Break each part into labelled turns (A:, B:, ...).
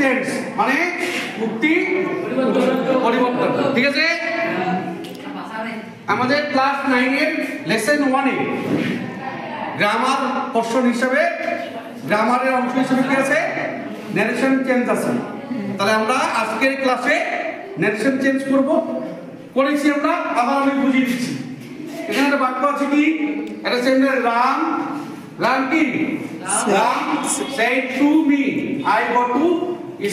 A: Change মানে উক্তি পরিবর্তন। ঠিক আছে, আমাদের ক্লাস 9 এর লেসন 1 এ গ্রামার পোরশন হিসেবে গ্রামারের অংশ হিসেবে কি আছে? ন্যারেশন চেঞ্জ আছে। তাহলে আমরা আজকের ক্লাসে ন্যারেশন চেঞ্জ করব, করেছি আমরা, আবার আমি বুঝিয়ে দিচ্ছি। এখানে একটা বাক্য আছে কি? এটা সেন্ডে রাম কি? Ram said to me I go to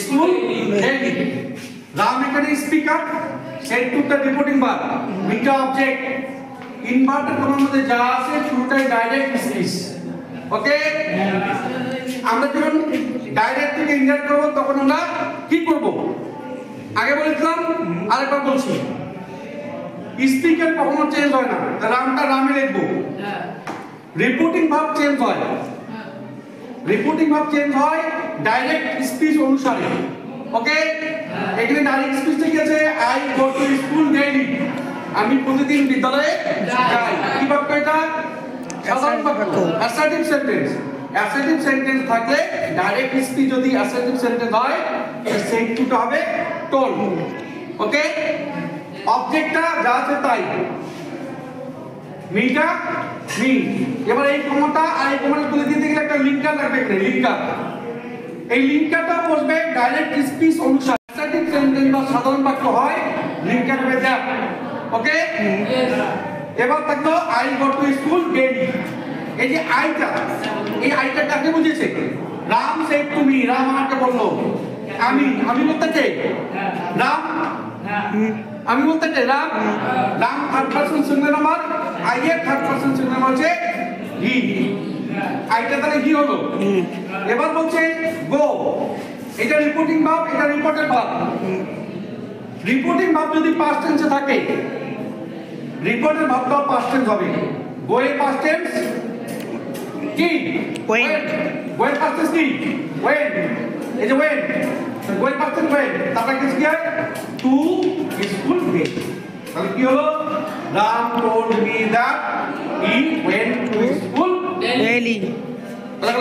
A: school daily. Ram এখানে speaker, said to the reporting verb, মিটা অবজেক্ট, ইনভার্টেড কমার মধ্যে যা আছে পুরোটাই ডাইরেক্ট স্পিচ। ওকে, আমরা যখন ডাইরেক্ট থেকে ইনভার্ট করব তখন আমরা কি করব? আগে বলেছিলাম, আরেকবার বলছি, স্পিকার কখনো চেঞ্জ হয় না। রামটা রামে লিখবো। রিপোর্টিং ভার্ব চেঞ্জ হয়। রিপোর্টিং ভার্ব চেঞ্জ হয় ডাইরেক্ট স্পিচ অনুসারে। ওকে, এখানে ডাইরেক্ট স্পিচ কি আছে? I go to school daily, আমি প্রতিদিন বিদ্যালয়ে যাই। কি বাক্য এটা? সাধারণ বাক্য, অ্যাসার্টিভ সেন্টেন্স। অ্যাসার্টিভ সেন্টেন্স থাকলে ডাইরেক্ট স্পিচ যদি অ্যাসার্টিভ সেন্টেন্স হয় সেই টুটা হবে টোল্ড। ওকে, অবজেক্টটা যা আছে তাই, মিটা মি। এবার এই কমাটা আর এই কমাটা তুলে দিতে গেলে একটা লিঙ্কার লাগবে। এখানে লিঙ্কার, এই লিঙ্কারটা বসবে ডাইরেক্ট স্পিচ অনুসারে। অ্যাসার্টিভ সেন্টেন্স বা সাধারণ বাক্য হয় লিঙ্কার হবে দ্যাট। ওকে, এবার থাকলো I go to school daily. এই যে আইটা, এই আইটা কাকে বুঝিয়েছে? Ram said to me, Ram আমাকে বললো। আমি বলতে চাই রাম, আমি বলতে চাই Ram. Ram third person singular number, I এর থার্ড পারসন সিঙ্গুলার নাম্বার হচ্ছে হি। আইটা তাহলে হি হলো। এবার বলছে গো, এটা রিপোর্টিং ভার্ব, এটা রিপোর্টেড ভার্ব। রিপোর্টিং ভার্ব যদি পাস্ট টেন্সে থাকে, রিপোর্টেড ভার্বটাও পাস্ট টেন্স হবে। গো এর পাস্ট টেন্স কি? ওয়েন। গো এর পাস্ট টেন্স কি? ওয়েন। এই যে ওয়েন, গো এর পাস্ট টেন্স ওয়েন, তারপরে কি হয়? টু স্কুল গে। তাহলে কি হলো? Ram told me that he went to school daily. তাহলে